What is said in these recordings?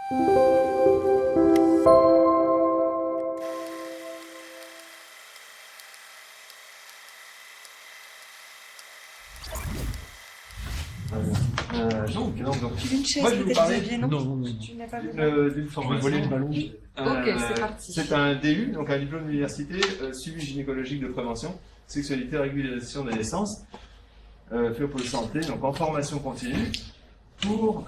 Une chaise, moi je vais vous parler d'une formation. Ok, c'est parti. C'est un DU, donc un diplôme d'université, suivi gynécologique de prévention, sexualité, régulation des naissances, fait au pôle santé, donc en formation continue pour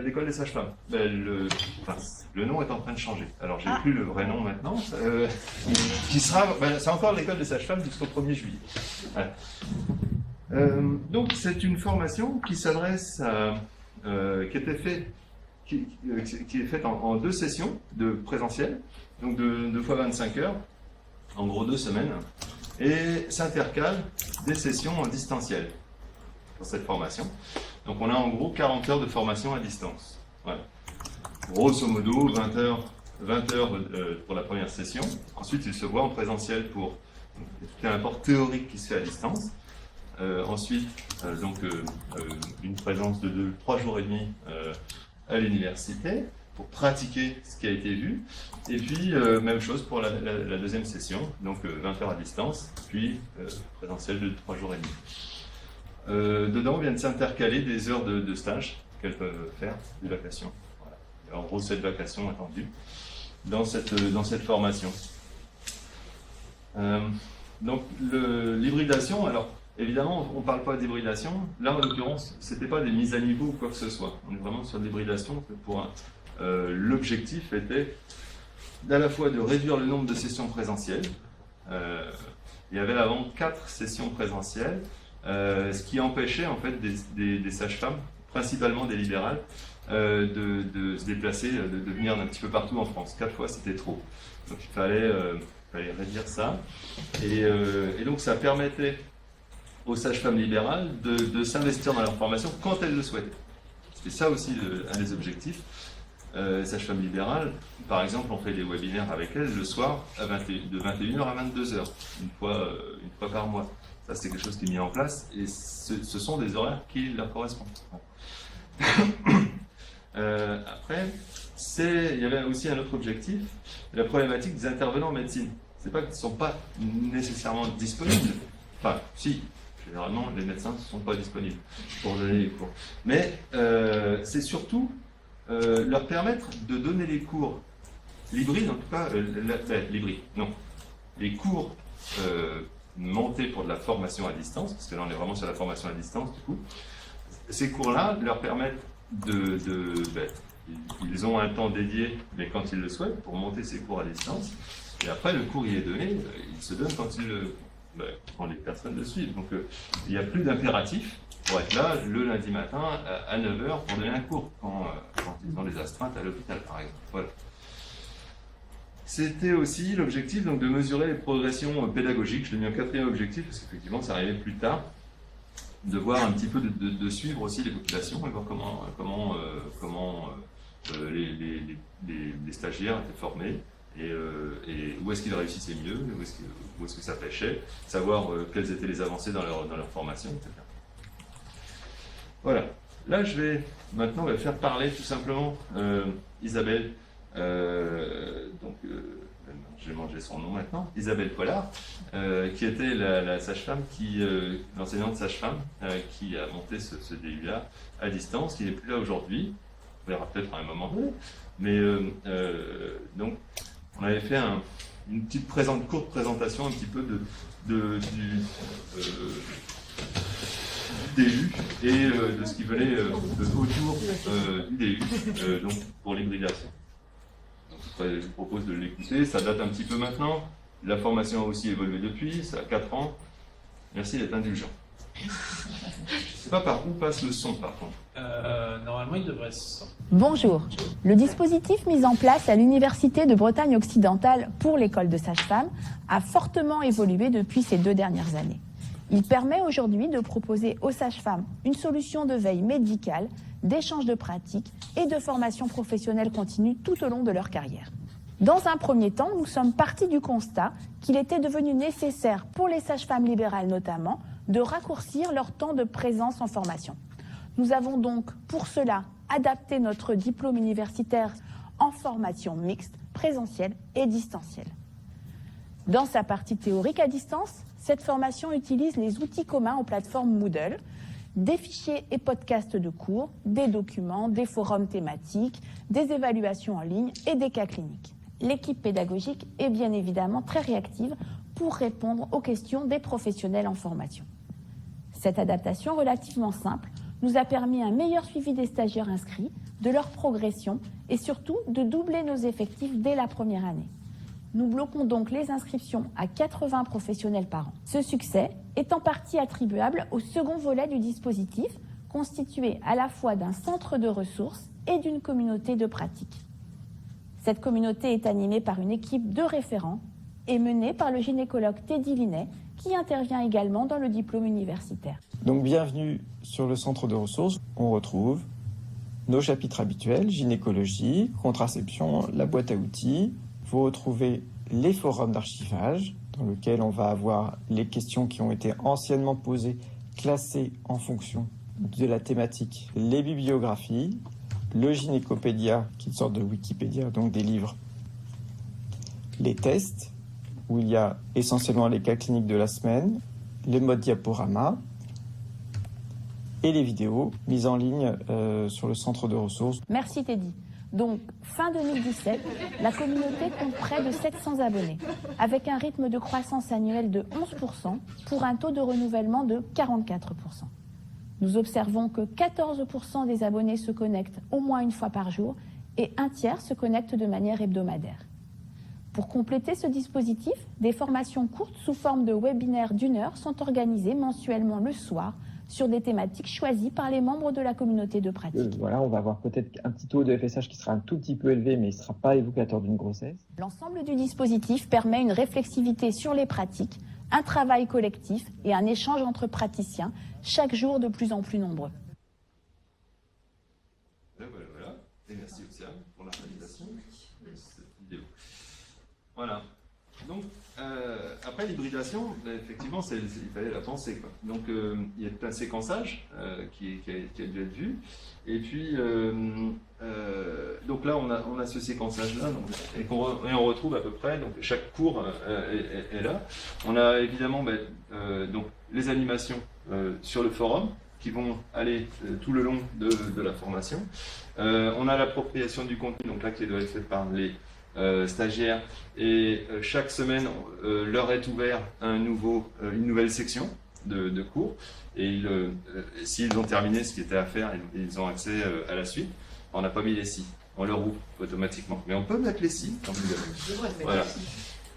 l'école des sages-femmes. Le nom est en train de changer. Alors j'ai plus le vrai nom maintenant, qui sera, c'est encore l'école des sages-femmes jusqu'au 1er juillet. Voilà. Donc c'est une formation qui s'adresse à qui est faite en 2 sessions de présentiel, donc de 2 fois 25 heures, en gros 2 semaines, et s'intercale des sessions en distanciel pour cette formation. Donc on a en gros 40 heures de formation à distance. Voilà. Grosso modo, 20 heures pour la première session. Ensuite, il se voit en présentiel pour tout un apport théorique qui se fait à distance. Ensuite, une présence de 3 jours et demi à l'université pour pratiquer ce qui a été vu. Et puis, même chose pour la deuxième session, donc 20 heures à distance, puis présentiel de 3 jours et demi. Dedans viennent s'intercaler des heures de stage qu'elles peuvent faire, de vacations. Voilà. Il y a en gros 7 vacations attendues dans cette formation. Donc, l'hybridation, alors, évidemment, on ne parle pas d'hybridation. Là, en l'occurrence, ce n'était pas des mises à niveau ou quoi que ce soit. On est vraiment sur l'hybridation. L'objectif était à la fois de réduire le nombre de sessions présentielles. Il y avait avant 4 sessions présentielles, ce qui empêchait en fait des sages-femmes, principalement des libérales, de se déplacer, de venir un petit peu partout en France. 4 fois, c'était trop. Donc il fallait réduire ça. Et donc ça permettait aux sages-femmes libérales de s'investir dans leur formation quand elles le souhaitaient. C'était ça aussi un des objectifs. Les sages-femmes libérales, par exemple, on fait des webinaires avec elles le soir de 21h à 22h, une fois par mois. Ça, c'est quelque chose qui est mis en place et ce sont des horaires qui leur correspondent. Après, il y avait aussi un autre objectif, la problématique des intervenants en médecine. C'est pas qu'ils ne sont pas nécessairement disponibles. Enfin, si, généralement, les médecins ne sont pas disponibles pour donner les cours. Mais c'est surtout leur permettre de donner les cours l'hybride, en tout cas, l'hybride, non. Les cours montés pour de la formation à distance, parce que là on est vraiment sur la formation à distance du coup. Ces cours-là leur permettent ils ont un temps dédié, mais quand ils le souhaitent, pour monter ces cours à distance. Et après, le cours il est donné, il se donne quand les personnes le suivent. Donc il n'y a plus d'impératif pour être là le lundi matin à 9h pour donner un cours, quand ils ont des astreintes à l'hôpital par exemple. Voilà. C'était aussi l'objectif de mesurer les progressions pédagogiques. Je l'ai mis en 4e objectif parce qu'effectivement ça arrivait plus tard, de voir un petit peu, de suivre aussi les populations et voir comment les stagiaires étaient formés et où est-ce qu'ils réussissaient mieux, où est-ce que ça pêchait, savoir quelles étaient les avancées dans leur formation, etc. Voilà. Là, maintenant, on va faire parler tout simplement Isabelle. J'ai mangé son nom maintenant, Isabelle Pollard, qui était la sage-femme, l'enseignante sage-femme, qui a monté ce DU-là à distance, qui n'est plus là aujourd'hui. On verra peut-être à un moment donné. Mais donc, on avait fait une petite courte présentation un petit peu du DU et de ce qui venait autour du DU, donc pour l'hybridation. Je vous propose de l'écouter, ça date un petit peu maintenant, la formation a aussi évolué depuis, ça a 4 ans. Merci d'être indulgent. Je ne sais pas par où passe le son par contre. Normalement il devrait se... Bonjour. Le dispositif mis en place à l'Université de Bretagne occidentale pour l'école de sage-femme a fortement évolué depuis ces 2 dernières années. Il permet aujourd'hui de proposer aux sages-femmes une solution de veille médicale, d'échange de pratiques et de formation professionnelle continue tout au long de leur carrière. Dans un premier temps, nous sommes partis du constat qu'il était devenu nécessaire pour les sages-femmes libérales notamment de raccourcir leur temps de présence en formation. Nous avons donc pour cela adapter notre diplôme universitaire en formation mixte, présentielle et distancielle. Dans sa partie théorique à distance, cette formation utilise les outils communs aux plateformes Moodle, des fichiers et podcasts de cours, des documents, des forums thématiques, des évaluations en ligne et des cas cliniques. L'équipe pédagogique est bien évidemment très réactive pour répondre aux questions des professionnels en formation. Cette adaptation relativement simple nous a permis un meilleur suivi des stagiaires inscrits, de leur progression et surtout de doubler nos effectifs dès la première année. Nous bloquons donc les inscriptions à 80 professionnels par an. Ce succès est en partie attribuable au second volet du dispositif, constitué à la fois d'un centre de ressources et d'une communauté de pratique. Cette communauté est animée par une équipe de référents et menée par le gynécologue Teddy Linet, qui intervient également dans le diplôme universitaire. Donc bienvenue sur le centre de ressources. On retrouve nos chapitres habituels, gynécologie, contraception, la boîte à outils. Vous retrouvez les forums d'archivage dans lesquels on va avoir les questions qui ont été anciennement posées, classées en fonction de la thématique, les bibliographies, le gynécopédia, qui est une sorte de Wikipédia, donc des livres, les tests, où il y a essentiellement les cas cliniques de la semaine, les modes diaporama et les vidéos mises en ligne sur le centre de ressources. Merci Teddy. Donc, fin 2017, la communauté compte près de 700 abonnés, avec un rythme de croissance annuelle de 11% pour un taux de renouvellement de 44%. Nous observons que 14% des abonnés se connectent au moins une fois par jour et un tiers se connectent de manière hebdomadaire. Pour compléter ce dispositif, des formations courtes sous forme de webinaires d'1 heure sont organisées mensuellement le soir sur des thématiques choisies par les membres de la communauté de pratique. Voilà, on va avoir peut-être un petit taux de FSH qui sera un tout petit peu élevé, mais il ne sera pas évocateur d'une grossesse. L'ensemble du dispositif permet une réflexivité sur les pratiques, un travail collectif et un échange entre praticiens, chaque jour de plus en plus nombreux. Voilà. Et merci Océane pour la réalisation de cette vidéo. Voilà. Donc, après l'hybridation, effectivement, il fallait la penser, quoi. Donc, il y a tout un séquençage qui a dû être vu. Et puis, donc là, on a ce séquençage-là, et on retrouve à peu près, donc chaque cours est là. On a évidemment donc, les animations sur le forum qui vont aller tout le long de la formation. On a l'appropriation du contenu, donc là, qui doit être fait par les stagiaires, et chaque semaine leur est ouvert une nouvelle section de cours, et s'ils ont terminé ce qui était à faire, ils ont accès à la suite. On n'a pas mis les si, on leur ouvre automatiquement, mais on peut mettre les si quand vous avez. Voilà.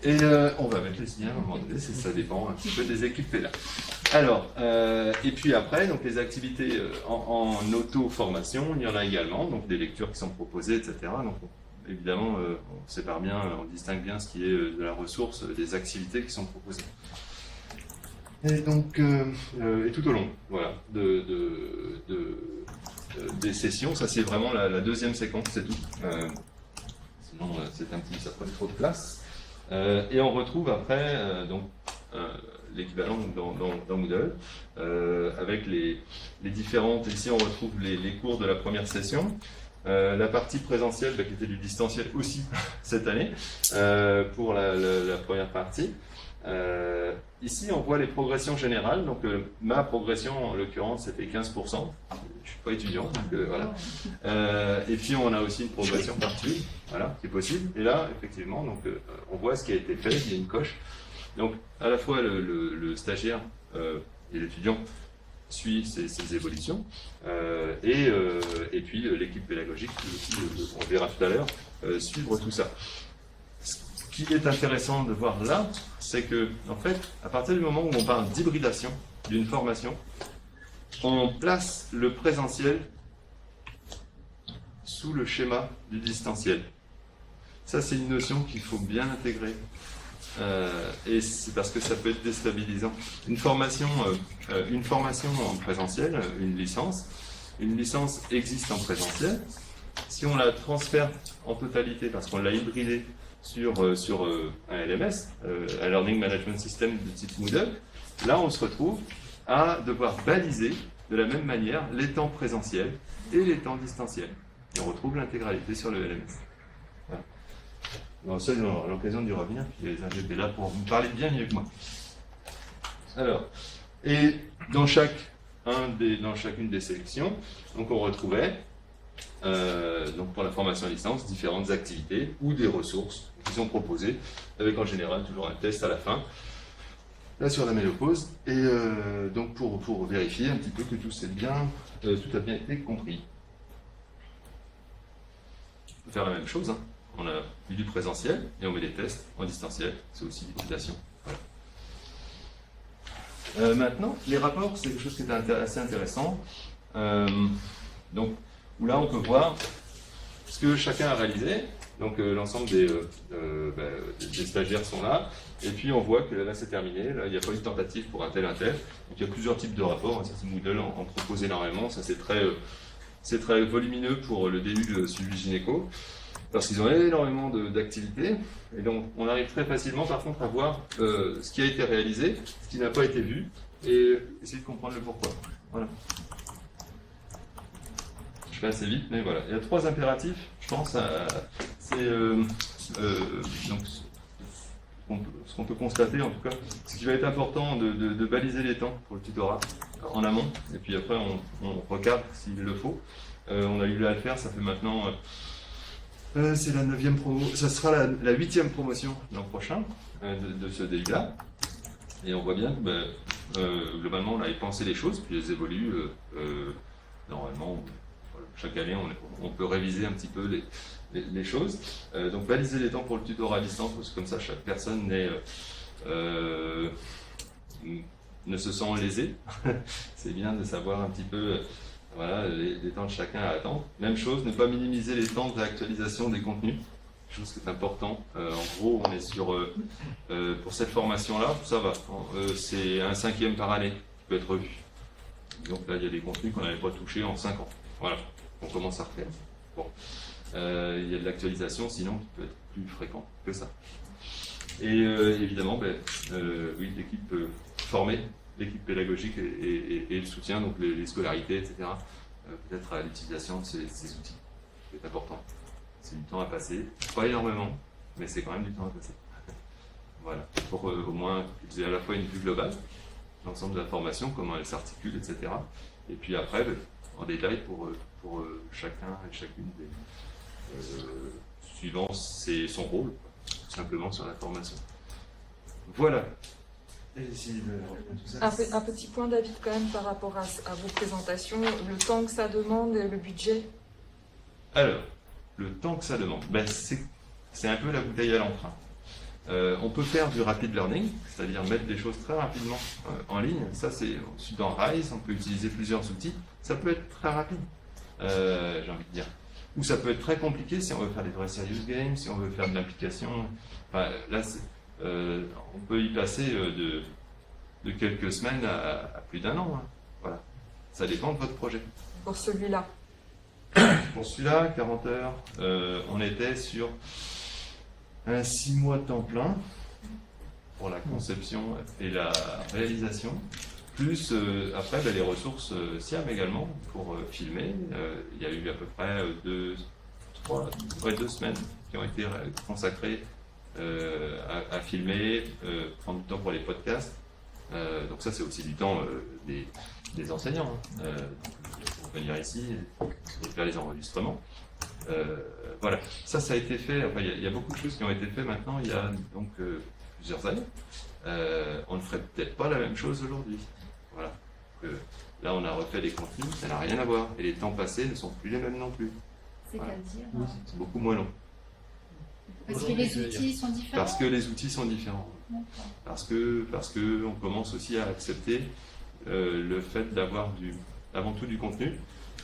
Et on va mettre les si à un moment donné, ça dépend un petit peu des équipes là. Alors, et puis après, donc les activités en auto-formation, il y en a également, donc des lectures qui sont proposées, etc. Donc, évidemment, on sépare bien, on distingue bien ce qui est de la ressource des activités qui sont proposées. Et donc, et tout au long, voilà, des sessions, ça c'est vraiment la deuxième séquence, c'est tout. Sinon, ça prend trop de place. Et on retrouve après, donc, l'équivalent dans Moodle, avec les différentes. Ici, on retrouve les cours de la première session. La partie présentielle qui était du distanciel aussi cette année pour la première partie. Ici on voit les progressions générales, donc ma progression en l'occurrence c'était 15%, je ne suis pas étudiant, donc voilà. Et puis on a aussi une progression par tuile, voilà, qui est possible, et là effectivement donc, on voit ce qui a été fait, il y a une coche. Donc à la fois le stagiaire et l'étudiant suit ces évolutions, et puis l'équipe pédagogique, on verra tout à l'heure, suivre tout ça. Ce qui est intéressant de voir là, c'est que, en fait, à partir du moment où on parle d'hybridation d'une formation, on place le présentiel sous le schéma du distanciel. Ça, c'est une notion qu'il faut bien intégrer. Et c'est parce que ça peut être déstabilisant. Une formation en présentiel, une licence existe en présentiel. Si on la transfère en totalité, parce qu'on l'a hybridée sur un LMS, un Learning Management System de type Moodle, là on se retrouve à devoir baliser de la même manière les temps présentiels et les temps distanciels. Et on retrouve l'intégralité sur le LMS. Voilà. Donc ça, on aura l'occasion d'y revenir, puis les ingénieurs étaient là pour vous parler bien mieux que moi. Alors, et dans chacune des sélections, donc on retrouvait, donc pour la formation à distance, différentes activités ou des ressources qui sont proposées, avec en général toujours un test à la fin, là sur la ménopause, et donc pour vérifier un petit peu que tout a bien été compris. On peut faire la même chose, hein. On a mis du présentiel et on met des tests en distanciel, c'est aussi des validation. Voilà. Maintenant, les rapports, c'est quelque chose qui est assez intéressant. Donc, où là, on peut voir ce que chacun a réalisé. Donc, l'ensemble des stagiaires sont là. Et puis, on voit que là, c'est terminé. Là, il n'y a pas eu de tentative pour un tel. Donc, il y a plusieurs types de rapports. Ça, c'est Moodle en propose énormément. Ça, c'est très volumineux pour le début de suivi gynéco. Parce qu'ils ont énormément d'activités. Et donc, on arrive très facilement, par contre, à voir ce qui a été réalisé, ce qui n'a pas été vu, et essayer de comprendre le pourquoi. Voilà. Je fais assez vite, mais voilà. Il y a 3 impératifs, je pense. Donc, ce qu'on peut constater, en tout cas, c'est qu'il va être important de baliser les temps pour le tutorat en amont, et puis après, on recadre s'il le faut. On a eu là à le faire, ça fait maintenant... c'est la 9e promo, ça sera la 8e promotion l'an prochain de ce DI-là. Et on voit bien que globalement on avait pensé les choses, puis elles évoluent. Normalement, chaque année on peut réviser un petit peu les choses. Donc baliser les temps pour le tutorat à distance, parce que comme ça chaque personne ne se sent lésée. C'est bien de savoir un petit peu... Voilà, les temps de chacun à attendre. Même chose, ne pas minimiser les temps de réactualisation des contenus. Chose qui est important. En gros, on est sur, pour cette formation-là, ça va. C'est un 5e par année qui peut être revu. Donc là, il y a des contenus qu'on n'avait pas touchés en 5 ans. Voilà, on commence à refaire. Bon. Il y a de l'actualisation, sinon, qui peut être plus fréquent que ça. Et évidemment, oui, l'équipe formée, l'équipe pédagogique et le soutien, donc les scolarités, etc. Peut-être à l'utilisation de ces outils. C'est important. C'est du temps à passer. Pas énormément, mais c'est quand même du temps à passer. Voilà. Pour au moins utiliser à la fois une vue globale, l'ensemble de la formation, comment elle s'articule, etc. Et puis après, en détail pour chacun et chacune suivant son rôle, tout simplement sur la formation. Voilà. Un petit point, David, quand même, par rapport à vos présentations, le temps que ça demande et le budget. Alors, le temps que ça demande, c'est un peu la bouteille à l'emprunt. On peut faire du rapid learning, c'est-à-dire mettre des choses très rapidement en ligne. Ça, c'est dans RISE, on peut utiliser plusieurs outils. Ça peut être très rapide, j'ai envie de dire. Ou ça peut être très compliqué si on veut faire des vrais serious games, si on veut faire de l'application. Enfin, là, on peut y passer de quelques semaines à plus d'1 an. Hein. Voilà. Ça dépend de votre projet. Pour celui-là. Pour celui-là, 40 heures, on était sur un 6 mois de temps plein pour la conception et la réalisation. Plus après les ressources SIAM également pour filmer. Il y a eu à peu près 2 semaines qui ont été consacrées à filmer, prendre du temps pour les podcasts. Donc ça, c'est aussi du temps des enseignants. Pour venir ici et faire les enregistrements. Voilà, ça a été fait. Enfin, il y a beaucoup de choses qui ont été faites maintenant. Il y a donc plusieurs années. On ne ferait peut-être pas la même chose aujourd'hui. Voilà. Là, on a refait des contenus, ça n'a rien à voir. Et les temps passés ne sont plus les mêmes non plus. C'est-à-dire C'est beaucoup moins long. Parce que les outils sont différents. Parce que les outils sont différents. Parce que on commence aussi à accepter le fait d'avoir avant tout du contenu.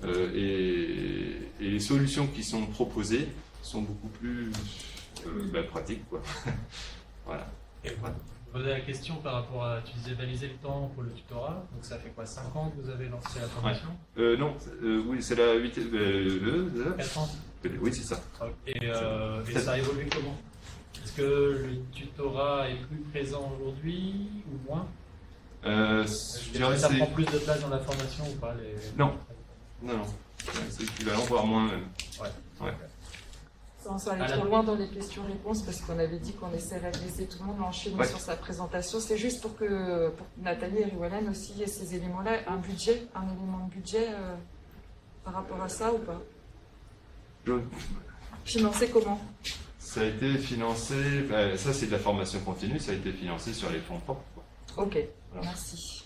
Et les solutions qui sont proposées sont beaucoup plus pratiques, quoi. Voilà. Voilà. Je posais la question par rapport à, tu disais baliser le temps pour le tutorat, donc ça fait quoi, 5 ans que vous avez lancé la formation? Non, oui, c'est la 8e. 4 ans. Oui, c'est ça. Et ça a évolué comment? Est-ce que le tutorat est plus présent aujourd'hui ou moins? Je dirais ça prend plus de place dans la formation ou pas Non. C'est équivalent, voire moins même. Ouais. Sans aller À la- trop loin dans les questions-réponses, parce qu'on avait dit qu'on essaierait de laisser tout le monde enchaîner Ouais. sur sa présentation. C'est juste pour que Nathalie et Riwalen aussi aient ces éléments-là, un élément de budget par rapport à ça ou pas? Financé comment? Ça a été financé, ça c'est de la formation continue, ça a été financé sur les fonds propres. Ok, Voilà. merci.